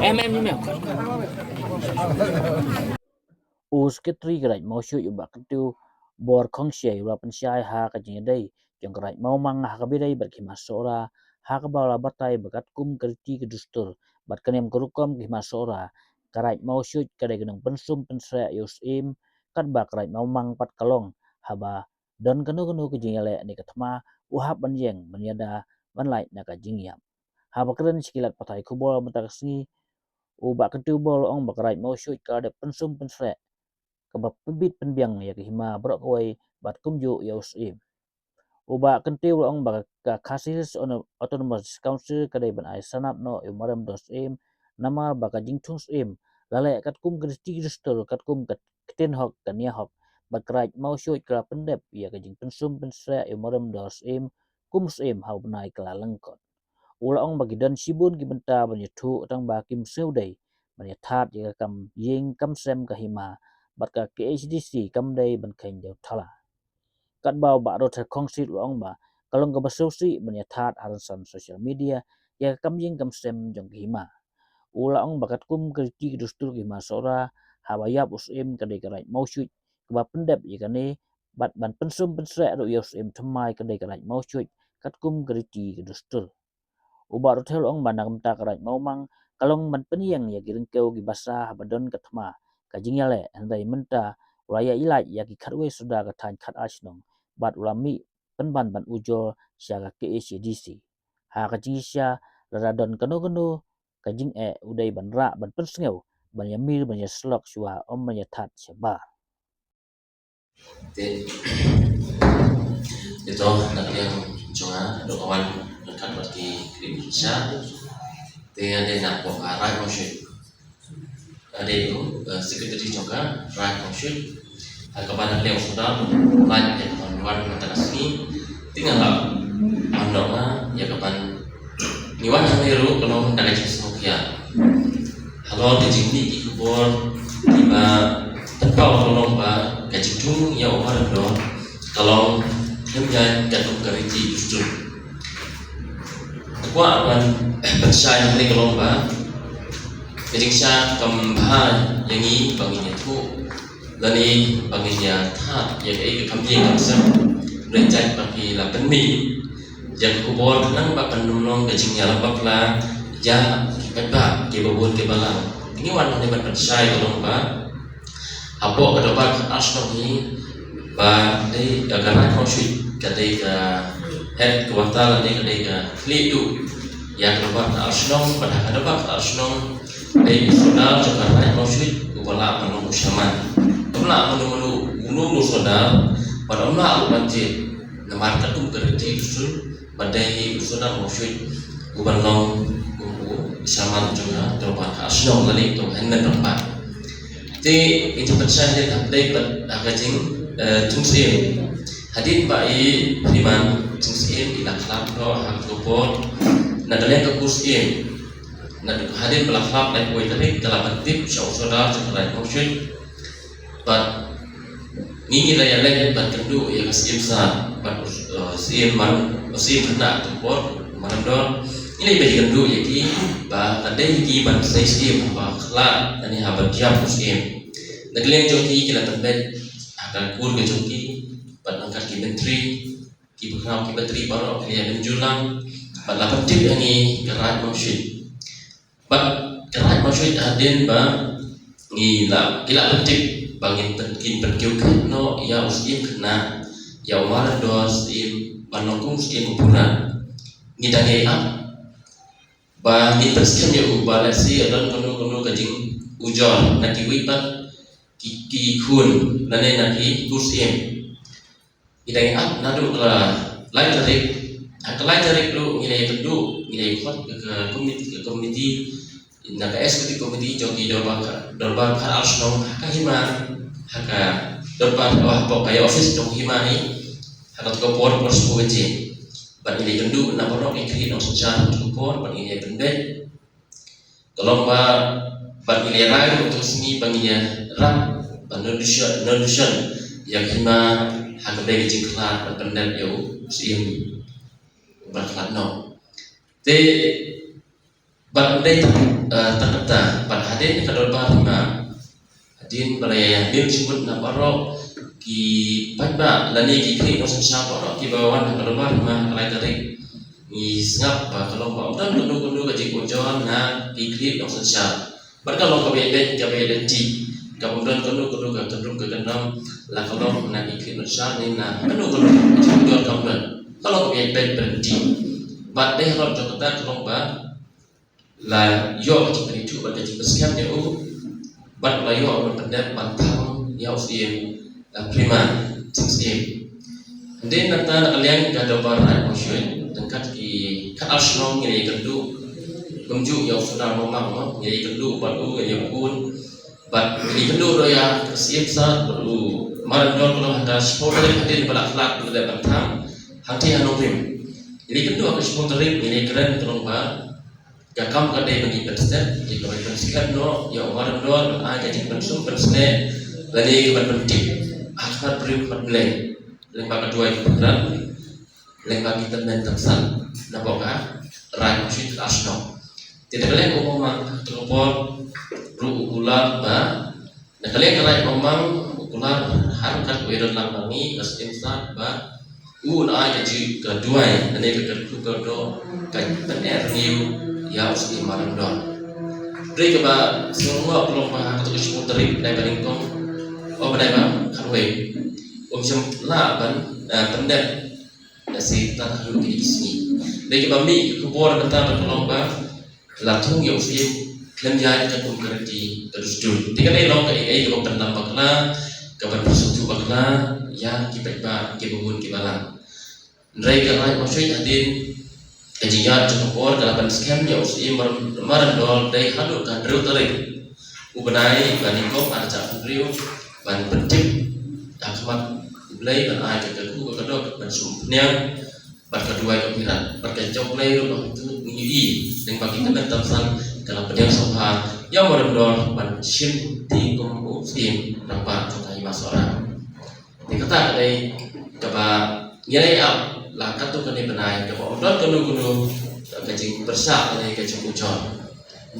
Em như mèo Uskitri gerai mau shu yu bak tu bor khong shei ura pensyai ha ka jing dai jong gerai mau mang ha ka bidai ber ki masora ha ka bala batai bakat kum kerti ke dustur bat kanem kerukom ki masora gerai mau shu kadai genong pensum pensre yus im kat ba gerai mau mang pat kalong haba don kanu kanu ke jing le ni katma uhap banjeng menyada banlai na ka jing yam haba keren sikilat patai kubol mataksni ubak ketu bol ong bakrai mau shu ka de pensum pensre kabab pebit penbiang ya hima brok koi bat kumju ya usim uba kentiu ong ba ka khasis on autonomous council kadai ban ai sanap no umaram dos im nama ba ka jingthus im lale kat kum kristi kristor kat kum kat keten hok kania hok bat krai mau syoi kra pendep ya ka jing pensum pensre umaram dos im kum sim hau benai kala lengkot ula ong bagi dan sibun ki benta banyak thu tang ba kim seu dei banyak that ya kam ying kam sem ka hima bat ka KHDC kam dei ban khain deu thala kat bau ba ro tha khong sit ong ba kalong ka basau si banyak that aransan social media ya kam ying kam sem jong ki hima ula ong bakat kum kerti dustur ki masora hawayap usim kadai karai mau syut keba pendep ikane bat ban pensum pensre ro usim thamai kadai karai mau syut kat kum kerti dustur ubar hotel ong bandang mta karai mau mang kalong man peniang ya giring keu gi basah badon katma kajing yale andai menta raya ilai ya ki khatwe suda ka than khat asnong bat ulami penban ban ujo syaga ke ACDC ha kajing sya radon kanu kanu kajing udai ban ra ban pensngeu ban yamir ban yaslok syua om ban yathat syaba Itu nak yang cuma doawan dekat berarti Indonesia dia ada nak buat rai konsyut ada itu sekretari juga rai konsyut kepada yang sudah lain yang luar mata sini tinggal mandorna ya kapan niwan hamiru kalau dari semuanya halo di sini di kubur tiba tepau tolong ba kajitung ya umar do kalau dia jatuh keriti justru kuat kan pensai ini kalau ba jadi saya kembali yang ini baginya tu dan ini baginya tak ya kayak kambing langsung rencana bagi lah benih yang kubur nang ba penolong kajingnya lebak lah ya kita kebabun kebalang ini warna ini pensai kalau ba apa kedapat asal ini ba di agama konsyut kadai ka head kuartal ni kadai ka lidu yang kedapat asal pada kedapat asal dari saudara agama konsyut kepala menunggu syaman kepala menunggu saudara pada umma banjir namar ketum kerja usul badai saudara konsyut gubernur syaman juga kedapat asal kali itu hendak tempat jadi itu percaya dia dapat agajing tungsim hadit bai diman tungsim ila khlap do hak kubur nadalnya ke kursim nad hadit bela khlap naik koi tarik dalam tip saudara sebagai kursim bat ngingi raya lain bat kendu ya kasim sa bat sim man sim kena kubur mandor ini bagi kendu jadi ba kadai ki ban sai sim ba khlap dan ya bat jam kursim Nagling joki kila tambet akan kur ke joki pada angkat ki menteri ki bekau ki menteri baru kaya menjulang pada penting yang ni kerat masyid pada kerat masyid adin ba ngila kila penting bangin penting penkiu no ya usim kena ya umar dos im banongkum usim kuburan ngidangi am ba ni persian ya ubalasi adon kono kajing ujon nanti wipat ki kun nane naki kursim idai at nadu kala lain tarik lu ngilai pedu ngilai kot ke komiti naka eksekutif komiti joki dorban kan arsnong haka hima haka dorban wah pokaya office jong hima ni haka tuka por sebuah ban ngilai pendu na porok ikri no secara tuka por ban ngilai pendek tolong ban ngilai rai untuk sini banginya ram non yang hima hakadai jingklat pendat yo siam berklat no te bat dai takata bat hadin kadol barima hadin balaya bil sebut na baro ki pagba lani ki kri no sa baro ki bawan kadol barima alai tarik ni ngap ba kalau ba dan kudu ka jiko jon na ki kri no sa bat kalau ka be ti kemudian kudu ka tendung ke kendam la kalau na ki kri no sa ni na kudu jiko kemudian kalau ka be berhenti bat dai rot takata kalau ba là do chỉ phải chịu bản chất bất kém nếu bắt lấy họ một vấn đề bản thân nhau xiêm prima chính xiêm đến nanti kalian kada barat masyarakat dekat di kat asrong ini kendu kumju yang sudah memang ini kendu baru yang pun bat ini kendu roya xiêm sa baru maran don kalau ada sport dari hadir balak pada bantang hati hanopim ini kendu aku sport dari ini keren tolong ba Jakam kadai bagi persnet, jika bagi persnet no, ya orang doang, jadi pensum persnet, lagi berbentuk, akhir beri berleng, lembaga kedua itu berat, lembaga kita dan tersan, nampaknya rai masih asno. Tidak kalian ngomong telepon, ru ular ba, dan kalian rai ngomong ular harkat wirot lambangi, kesimsat ba, jadi kedua, dan itu kedua kan benar new. Ya uski malam don. Beri keba semua peluang atau isu terik dari balingkong. Oh pada bang karwe. Sem la ban pendet si tanah lu di sini. Beri keba mi kubur kata berpeluang bang. Latung ya uski klaim jaya kan kerja terus dulu. Tiga kali long ke keba penam bakla, keba bersuju bakla, ya kibat ba kebun kibalang. Beri keba maksud hadin Kajian cukup dalam sekian ya usia maran dol dari halu kan riu tarik ubenai bandingkong ada cak riu ban penting akmat belai ban ai keku kedok ban sumpnya ban kedua kepiran ban kecok lay lu itu ngii yang bagi kita tamsan dalam pedang soha yang maran dol ban sim ti kum sim nampak contoh masora dikata dari keba nilai up là các tu kene benai ke bọn rất kenu ke jing bersak ini ke jing ujon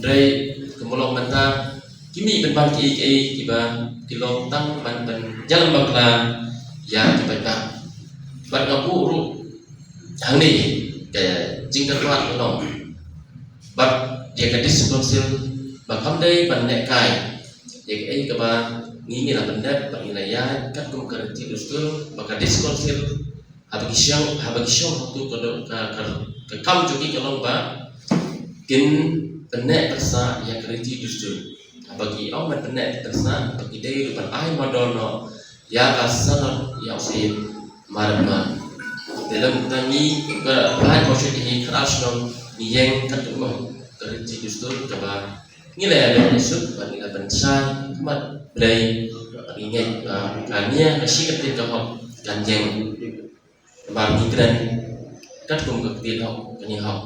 dari kemulong menta kimi ben ban ki kiba kilong tang ban jalan bakla ya kiba ba ban ngaku ru hang ni ke jing kerwat no bat dia ke diskonsil ba kam dai ban nek kai dia ke ba ni là benda ban nilai kat kum kerti dustul ba diskonsil habagi siang tu ke kam juga kalau ba kin benek tersa ya keriti dustul habagi awat benek tersa bagi day depan ai madono ya kasan ya usin marma dalam tangi ke lain maksud ini keras dong yang kedua keriti dustul coba nilai ada masuk bagi lapan san mat belai ingat kania kasih ketika hok ganjeng và migran các công cực tiền học và nhà học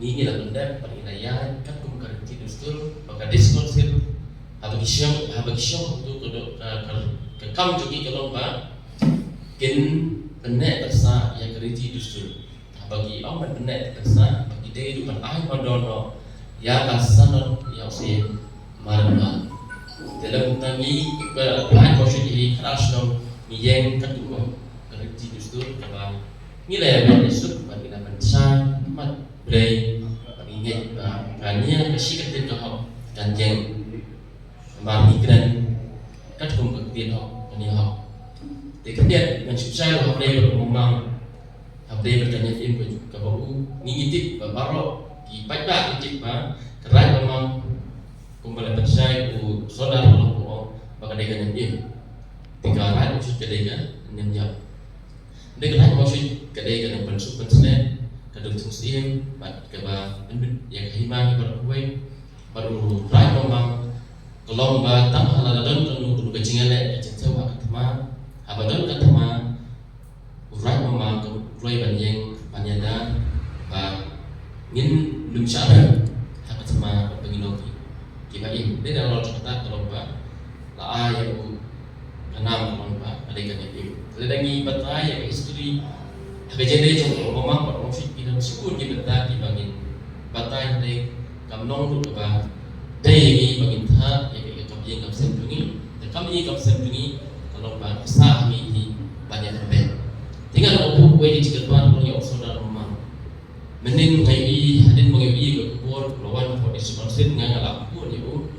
nghĩ như là vấn đề và như là ya các công cực tiền dustur và cả diskonsil habagishong tu ke kam juga kalau ba kin benek tersa ya keriti dustur habagi amat benek tersa bagi dia itu kan ai madono ya kasanon ya usia marma dalam tangi ke lain kosong ini keras dong yang kedua kerja dustur apa nilai yang disebut bagi dapat sai mat bray ingat kania kasih ketin ke học ganjeng và migran các công cực tiền học và học thì cái điện mình chụp sai là học đây là một mong học đây là cái nhân của các bố nghĩ tích và baro thì bách bạc cái tích mà cái right mà mong cùng với là sai của số đa của và cái đây là nhân thì cái right một chút cái đây là nhân nhập đây cái right một chút cái đây là phần số phần snap cái đường thông xiêm và cái bà bên yang himang cái bà quay baru right mà mong kalau batang halal dan kanu kecingin le kecil wa katma habadan katma urai mama urai banjeng banyada và ngin lum syara hakatma penginoki kibaim dia dalam cerita kalau ba la ayat kanam kalau ba ada kan itu jadi jong rumah pak rumah kita syukur kita tadi bangin batai dari kamnong tu ba dari ini bangin tha ya kita kami kam sendungi dan kami kam sendungi kalau ba sah ini banyak terbaik tinggal opu kue di cikat tuan kalau yang saudara rumah menin ngai hadin mengai ke kubur lawan for di superset ngai ngalap pun ibu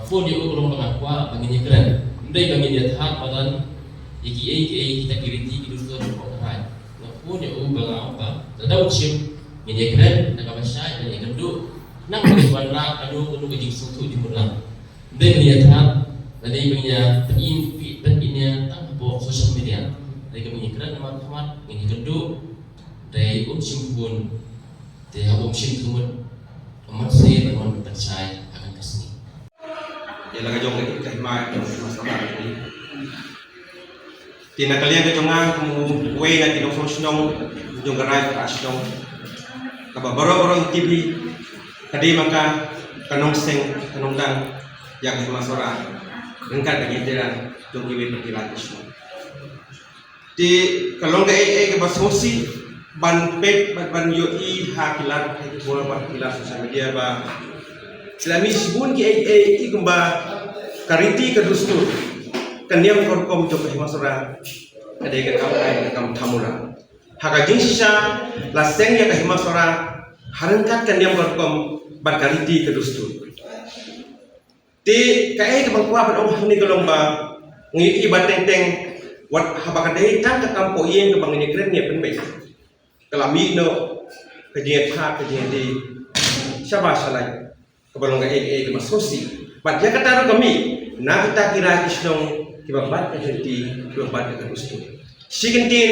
pun ibu kalau mengakua bangin keren ndai bangin dia tha badan iki kita kiriti hidup tu orang lain pun ya ubah apa ada ucap ini keren nak apa sih ini kendu nak berjuang nak adu kejing suatu di mulam dan dia tak tadi punya penginnya tak bawa sosial media dari kami keren teman-teman ini kendu dari pun dari ucap tumut amat saya teman percaya akan kesini ya laga jong lagi kahima masalah ini tina kalian ke jonga kamu way na tinong function jong garay crash dong kaba baro TV tadi maka kanong seng kanong dang yang masora rengkat lagi jalan jong iwe perkilatis di kalong ke basosi ban pet ban yo I hakilat bola ban kilat sosial media ba selami sibun ki kumba kariti kedustur kaniam korkom jok himasora kadai ka kamai kam thamura haka jinsha la sengya ka himasora harangkat kaniam korkom barkariti kedustur ti kae ka bangkwa ban om ni golomba ngi ibateng teng wat habakadai tang ka kampo yen ka bangni kren ne penbe kalami no kajian tha kajian di syaba salai ka balonga ka masosi bat ya kata kami na kita kira isnong kibabat ka jadi kibabat ka gusto sikintin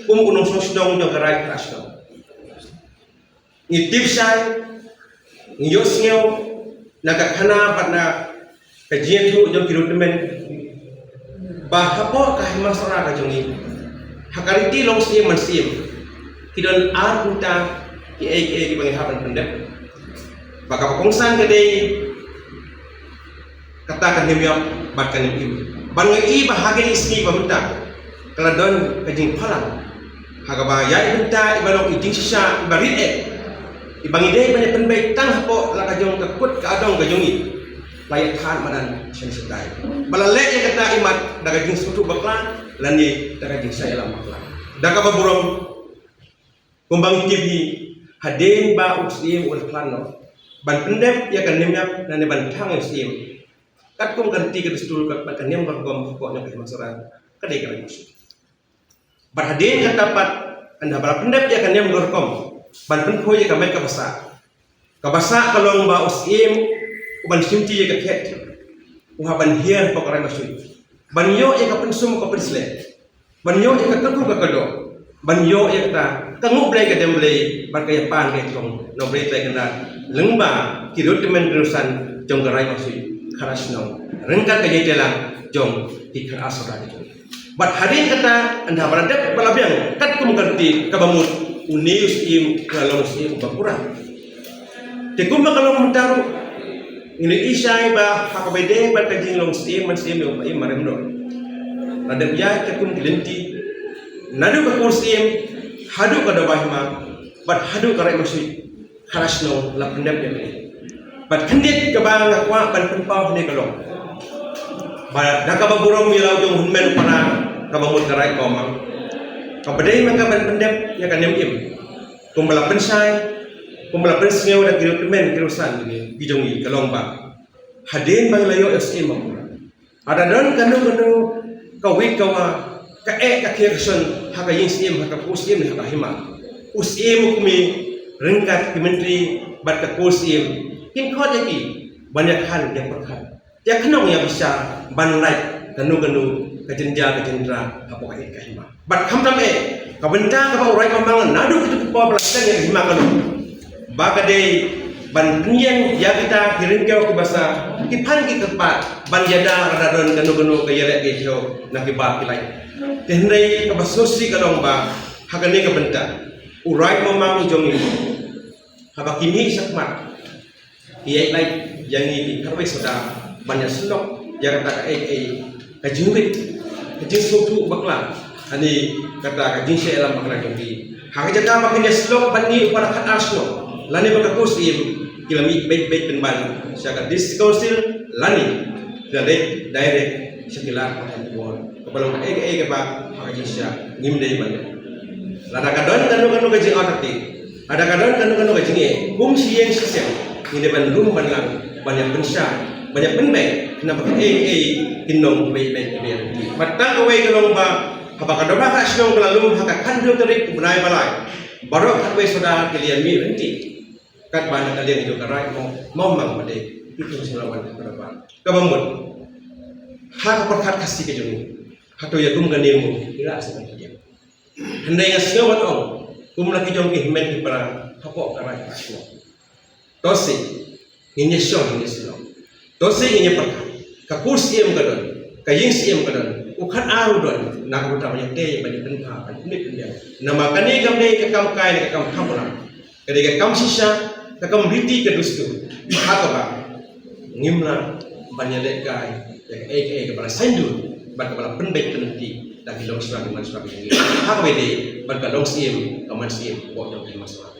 unong sosdong do karay krasno ngitip say ngiyos ngew nagakana pat na kajian tu jong kirutemen bahapo kahimasara ka jongi hakariti long sim mansim kidon ar punta ki banghapan pendep baka pangsan kadai katakan himyam batkan ibu bangai bahagian ismi pemerintah kalau don kajing palang hagaba ya ibenta ibalong iting sisa ibarit ibangi deh banyak penbaik tang hapo la kajong takut kadong kajongi layak kan madan sen sedai balale ya kata imat daga jing sutu baklan lani daga jing saya lam baklan daga baburong kumbang TV haden ba usim ul plano ban pendep ya kan nimyap nane ban tang usim kat kum ganti ke dustul kat bakaniam bargom ko nya ke masaran kadai kan musuh barhaden kata pat anda bala pendep ya kaniam gorkom ban penko ya kamai ka basa kalong ba usim uban simti ya ket uhaban hiar pokore masul banyo ya ka pensum ko pensle banyo ya ka kaku ka kado banyo ya ta kangu blai ka demblai ban kaya pan ke tong no blai tai kana lengba kirut men rusan jong garai masul karasno rengkat ke jelang jong ikar asra itu bat harin kata anda berada balabiang kat kum ganti kabamut unius im kalau im bakura tekum kalau mentaru ini isai ba hakabede bat kajing long sim man sim yo im maremno ada biya tekum dilenti nadu ka kursim hadu ka dabahma bat hadu ka rai masui karasno la pendep ya bat kendit ke bang akwa ban penpau ni kalong ba nakababurong milaw jong hunmen para kabamut karai komang kabadai maka ban pendep ya kan im kumbala pensai kumbala pensngew da kiro temen kirosan ni bijongi kalong ba haden bang layo sm ada don kanu kawit kawa ka kirson haka yin sim haka pusim haka hima usim kumi rengkat kementeri bat ka pusim kin kau lagi banyak hal yang perkara. Ya kenong yang bisa banlai kanu kejendra apa kait kahima. Bat kamtam kabenta ka urai pambangan nadu itu pa pelasan yang hima kanu. Baga de ban penyen ya kita kirim ke bahasa kipan ki tepat ban yada radon kanu kayale ke jo nak ba pilai. Tehnai ka basosi kalong ba hakane ka benta. Urai pambangan jongi. Habakini sakmat iya like yang ini karena sudah banyak selok yang kata kajungit kajing suatu bakla ani kata ka jinse elam makna kenti hak jaga maknya slok bani para khat asno lani baka kusim kilami baik penban syakat this council lani direct sekilar perempuan kepala ka ba hak jinse ngimdei banyak lada kadon kanu kajing otati ada kadon kanu kajing sieng sistem ini ban rum banlang banyak penbaik kenapa kinong baik matang away kalong ba apakah doa ka sinong kalalu haka kandu tarik bunai balai baru katwe soda kalian mi nanti kat bana kalian itu karai mau mang pada itu selawan berapa kabamut hak perkat kasih ke jemu hatu ya kum ganemu ila asan dia handai ngasih wat ong kum laki jong ke men para hapok karai kasih tosi ini syong ini silo tosi ini perkat kapus iem kadon kaying iem kadon ukan aru don nak utama yang teh banyak penpa banyak dia nama kani kam dei ke kam kai ke kam kamula ke kam sisa ke kam riti ke dustu hakaba ngimna banyak lek kai ke para sandu bar kepala penbaik penenti dan long surat man surat ini hakabe dei bar ka long sim kaman sim bo jong masalah